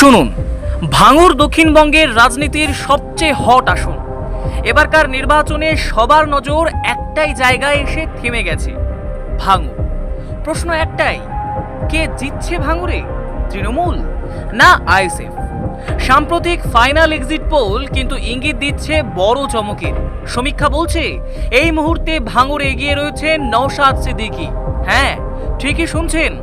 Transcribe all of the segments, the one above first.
শুনুন, ভাঙড় দক্ষিণবঙ্গের রাজনীতির সবচেয়ে হট আসন। এবারকার নির্বাচনে সবার নজর একটাই জায়গায় এসে থেমে গেছে, ভাঙড়। প্রশ্ন একটাই, কে জিতছে ভাঙড়ে, তৃণমূল না আইএসএফ? সাম্প্রতিক ফাইনাল এক্সিট পোল কিন্তু ইঙ্গিত দিচ্ছে বড় চমকের। সমীক্ষা বলছে এই মুহূর্তে ভাঙড়ে এগিয়ে রয়েছে নওশাদ সিদ্দিকী। হ্যাঁ, ঠিকই শুনছেন,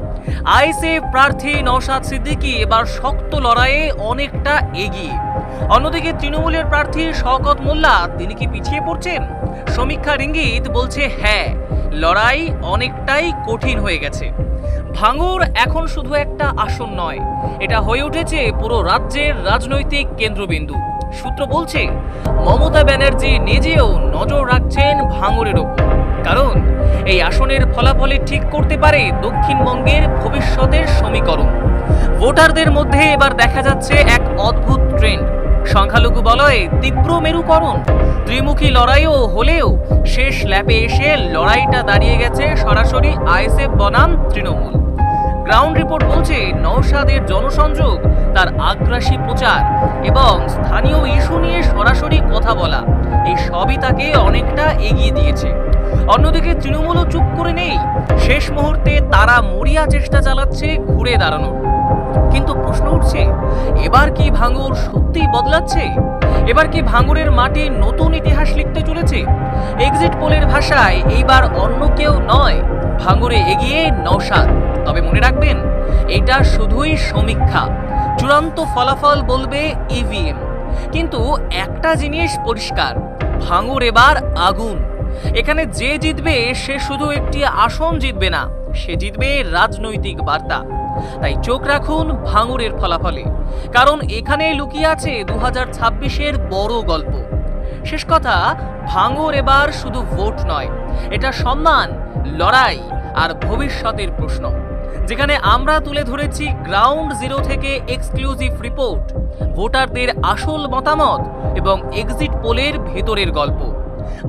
আইএসএফ প্রার্থী নওশাদ সিদ্দিকী এবার শক্ত লড়াইয়ে অনেকটা এগিয়ে। অন্যদিকে তৃণমূলের প্রার্থী শওকত মোল্লা, তিনি কি পিছিয়ে পড়ছেন? সমীক্ষার ইঙ্গিত বলছে হ্যাঁ, লড়াই অনেকটাই কঠিন হয়ে গেছে। ভাঙড় এখন শুধু একটা আসন নয়, এটা হয়ে উঠেছে পুরো রাজ্যের রাজনৈতিক কেন্দ্রবিন্দু। সূত্র বলছে মমতা ব্যানার্জি নিজেও নজর রাখছেন ভাঙড়ের ওপর, কারণ এই আসনের ফলাফলে ঠিক করতে পারে দক্ষিণবঙ্গের ভবিষ্যতের সমীকরণ। ভোটারদের মধ্যে এবার দেখা যাচ্ছে এক অদ্ভুত ট্রেন্ড, সংখ্যালঘু বলয়ে তীব্র মেরুকরণ। ত্রিমুখী লড়াইও হলেও শেষ ল্যাপে এসে লড়াইটা দাঁড়িয়ে গেছে সরাসরি আইএসএফ বনাম তৃণমূল। গ্রাউন্ড রিপোর্ট বলছে নওশাদের জনসংযোগ, তার আগ্রাসী প্রচার এবং স্থানীয় ইস্যু নিয়ে সরাসরি কথা বলা, এই সবই তাকে অনেকটা এগিয়ে দিয়েছে। অন্যদিকে তৃণমূলও চুপ করে নেই, শেষ মুহূর্তে তারা মরিয়া চেষ্টা চালাচ্ছে ঘুরে দাঁড়ানোর। কিন্তু প্রশ্ন উঠছে, এবার কি ভাঙড় সত্যিই বদলাচ্ছে? এবার কি ভাঙড়ের মাটি নতুন ইতিহাস লিখতে চলেছে? এক্সিট পোলের ভাষায় এইবার অন্য কেউ নয়, ভাঙড়ে এগিয়ে নওশাদ। তবে মনে রাখবেন, এটা শুধুই সমীক্ষা, চূড়ান্ত ফলাফল বলবে ইভিএম। কিন্তু একটা জিনিস পরিষ্কার, ভাঙড় এবার আগুন। এখানে যে জিতবে সে শুধু একটি আসন জিতবে না, সে জিতবে রাজনৈতিক বার্তা। তাই চোখ রাখুন ভাঙড়ের ফলাফলে, কারণ এখানে লুকিয়ে আছে 2026-এর বড় গল্প। শেষ কথা, ভাঙড় এবার শুধু ভোট নয়, এটা সম্মান, লড়াই আর ভবিষ্যতের প্রশ্ন, যেখানে আমরা তুলে ধরেছি গ্রাউন্ড জিরো থেকে এক্সক্লুসিভ রিপোর্ট, ভোটারদের আসল মতামত এবং এক্সিট পোলের ভেতরের গল্প।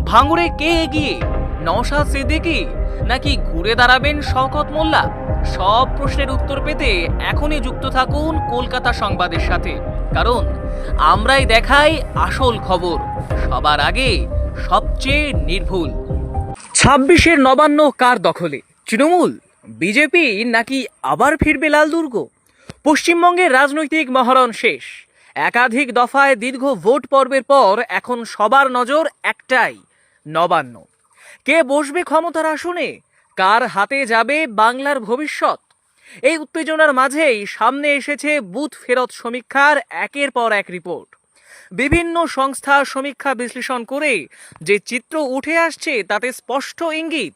ভাঙড়ে কে এগিয়ে, নওশাদ সিদ্দিকী নাকি ঘুরে দাঁড়াবেন শওকত মোল্লা? সব প্রশ্নের উত্তর পেতে এখনই যুক্ত থাকুন কলকাতা সংবাদের সাথে, কারণ আমরাই দেখাই আসল খবর সবার আগে, সবচেয়ে নির্ভুল। 26-এর নবান্ন কার দখলে, তৃণমূল, বিজেপি নাকি আবার ফিরবে লাল দুর্গ? পশ্চিমবঙ্গের রাজনৈতিক মহরণ শেষ। একাধিক দফায় দীর্ঘ ভোট পর্বের পর এখন সবার নজর একটাই, নবান্ন। কে বসবে ক্ষমতার আসনে, কার হাতে যাবে বাংলার ভবিষ্যৎ? এই উত্তেজনার মাঝেই সামনে এসেছে বুথ ফেরত সমীক্ষার একের পর এক রিপোর্ট। বিভিন্ন সংস্থা সমীক্ষা বিশ্লেষণ করে যে চিত্র উঠে আসছে তাতে স্পষ্ট ইঙ্গিত,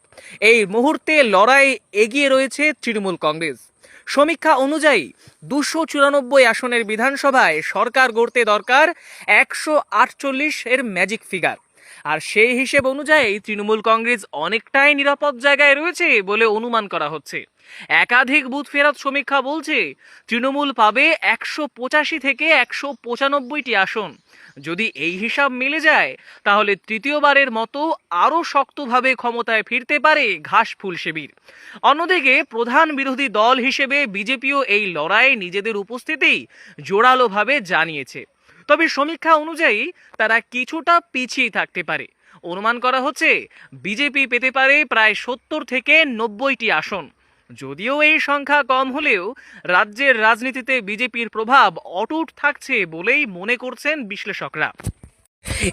এই মুহূর্তে লড়াই এগিয়ে রয়েছে তৃণমূল কংগ্রেস। সমীক্ষা অনুযায়ী 294 আসনের বিধানসভায় সরকার গড়তে দরকার 148-এর ম্যাজিক ফিগার। আর সেই হিসেব অনুযায়ী তৃণমূল কংগ্রেস অনেকটাই নিরাপদ জায়গায় রয়েছে বলে অনুমান করা হচ্ছে। একাধিক বুথ ফেরত সমীক্ষা বলছে তৃণমূল পাবে 185 থেকে 195টি আসন। যদি এই হিসাব মিলে যায়, তাহলে তৃতীয়বারের মতো আরও শক্তভাবে ক্ষমতায় ফিরতে পারে ঘাসফুল শিবির। অন্যদিকে প্রধান বিরোধী দল হিসেবে বিজেপিও এই লড়াইয়ে নিজেদের উপস্থিতি জোরালোভাবে জানিয়েছে। তবে সমীক্ষা অনুযায়ী তারা কিছুটা পিছিয়ে থাকতে পারে। অনুমান করা হচ্ছে বিজেপি পেতে পারে প্রায় 70 থেকে 90টি আসন। যদিও এই সংখ্যা কম হলেও রাজ্যের রাজনীতিতে বিজেপির প্রভাব অটুট থাকছে বলেই মনে করছেন বিশ্লেষকরা।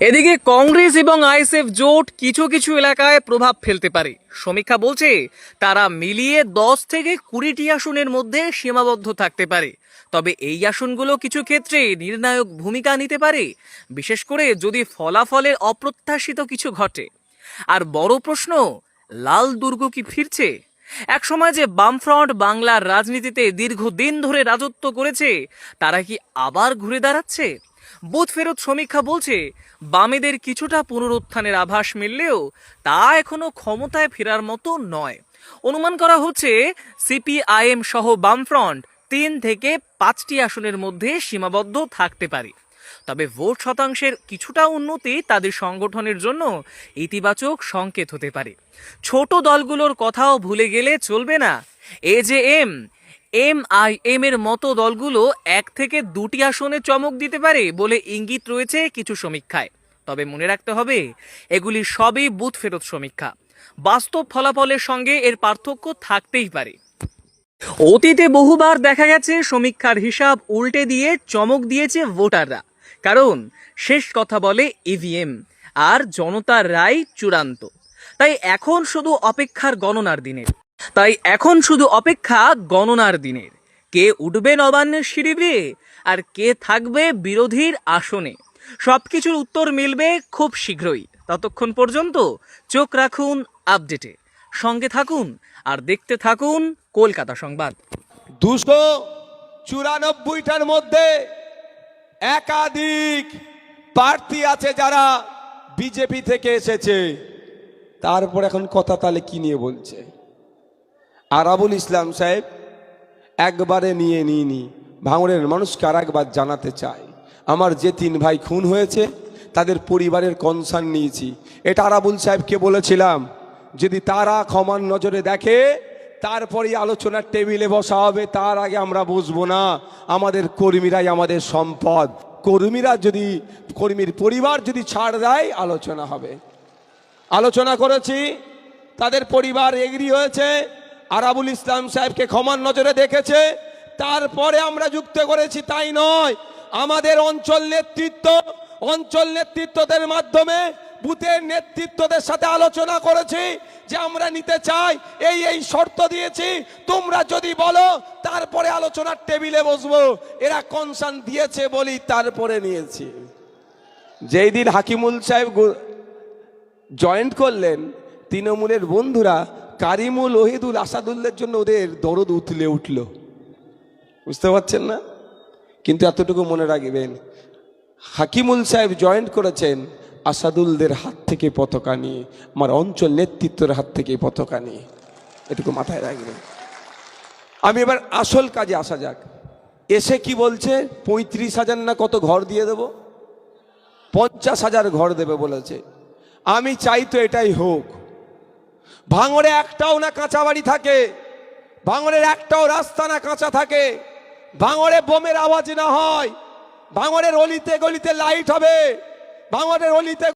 এদিকে কংগ্রেস এবং আইএসএফ জোট কিছু কিছু এলাকায় প্রভাব ফেলতে পারে। সমীক্ষা বলছে তারা মিলিয়ে 10 থেকে 20টি আসনের মধ্যে সীমাবদ্ধ থাকতে পারে। তবে এই আসনগুলো কিছু ক্ষেত্রে নির্ণায়ক ভূমিকা নিতে পারে, বিশেষ করে যদি ফলাফলে অপ্রত্যাশিত কিছু ঘটে। আর বড় প্রশ্ন, লাল দুর্গ কি ফিরছে? একসময় যে বামফ্রন্ট বাংলার রাজনীতিতে দীর্ঘদিন ধরে রাজত্ব করেছে, তারা কি আবার ঘুরে দাঁড়াচ্ছে? বুথ ফেরত সমীক্ষা বলছে বামেদের কিছুটা পুনরুত্থানের আভাস মিললেও তা এখনো ক্ষমতায় ফেরার মতো নয়। অনুমান করা হচ্ছে সিপিআইএম সহ বামফ্রন্ট 3 থেকে 5টি আসনের মধ্যে সীমাবদ্ধ থাকতে পারে। তবে ভোট শতাংশের কিছুটা উন্নতি তাদের সংগঠনের জন্য ইতিবাচক সংকেত হতে পারে। ছোট দলগুলোর কথাও ভুলে গেলে চলবে না। এজেএম, এমআইএম এর মতো দলগুলো 1 থেকে 2টি আসনে চমক দিতে পারে বলে ইঙ্গিত রয়েছে কিছু সমীক্ষায়। তবে মনে রাখতে হবে, এগুলি সবই বুথ ফেরত সমীক্ষা। বাস্তব ফলাফলের সঙ্গে এর পার্থক্য থাকতেই পারে। অতীতে বহুবার দেখা গেছে সমীক্ষার হিসাব উল্টে দিয়ে চমক দিয়েছে ভোটাররা, কারণ শেষ কথা বলে ইভিএম আর জনতার রায় চূড়ান্ত। তাই এখন শুধু অপেক্ষা গণনার দিনের। কে উঠবে নবান্নের সিঁড়ি বেয়ে আর কে থাকবে বিরোধীর আসনে, সবকিছুর উত্তর মিলবে খুব শীঘ্রই। ততক্ষণ পর্যন্ত চোখ রাখুন আপডেটে, সঙ্গে থাকুন আর দেখতে থাকুন কলকাতা সংবাদ। 294টার মধ্যে একাধিক প্রার্থী আছে যারা বিজেপি থেকে এসেছে। তারপর এখন কথা তাহলে কি নিয়ে বলছে? আরাবুল ইসলাম সাহেব একবারে নিয়ে নিইনি, ভাঙড়ের মানুষকে আর একবার জানাতে চাই, আমার যে 3 ভাই খুন হয়েছে তাদের পরিবারের কনসার্ন নিয়েছি। এটা আরাবুল সাহেবকে বলেছিলাম, যদি তারা ক্ষমার নজরে দেখে তারপরেই আলোচনার টেবিলে বসা হবে, তার আগে আমরা বসবো না। আমাদের কর্মীরাই আমাদের সম্পদ, কর্মীর পরিবার যদি ছাড় দেয় আলোচনা হবে। আলোচনা করেছি, তাদের পরিবার এগ্রি হয়েছে, আরাবুল ইসলাম সাহেবকে ক্ষমার নজরে দেখেছে, তারপরে আমরা যুক্ত করেছি। তাই নয়, আমাদের অঞ্চল নেতৃত্বদের মাধ্যমে বুথের নেতৃত্বদের সাথে আলোচনা করেছি যে আমরা নিতে চাই, এই শর্ত দিয়েছি, তোমরা যদি বলো তারপরে আলোচনার টেবিলে বসবো। এরা কনসার্ন দিয়েছে বলি তারপরে নিয়েছি। যেই দিন হাকিমুল সাহেব জয়েন্ট করলেন, তৃণমূলের বন্ধুরা কারিমুল, ওহিদুল, আসাদুল্লের জন্য ওদের দরদ উতলে উঠল। বুঝতে পারছেন না? কিন্তু এতটুকু মনে রাখবেন, হাকিমুল সাহেব জয়েন্ট করেছেন আসাদুলদের হাত থেকে পতাকা নিয়ে, আমার অঞ্চল নেতৃত্বের হাত থেকে পতাকা নিয়ে। এটুকু মাথায় রাখবেন। আমি এবার আসল কাজে আসা যাক। এসে কি বলছে? 35,000 না কত ঘর দিয়ে দেব, 50,000 ঘর দেবে বলেছে। আমি চাই তো এটাই হোক। ভাঙড়ে একটাও না কাঁচা বাড়ি থাকে, ভাঙড়ের একটাও রাস্তা না কাঁচা থাকে, ভাঙড়ে বোমের আওয়াজ না হয়, ভাঙড়ের অলিতে গলিতে লাইট হবে, ভাঙড়ের অলিতে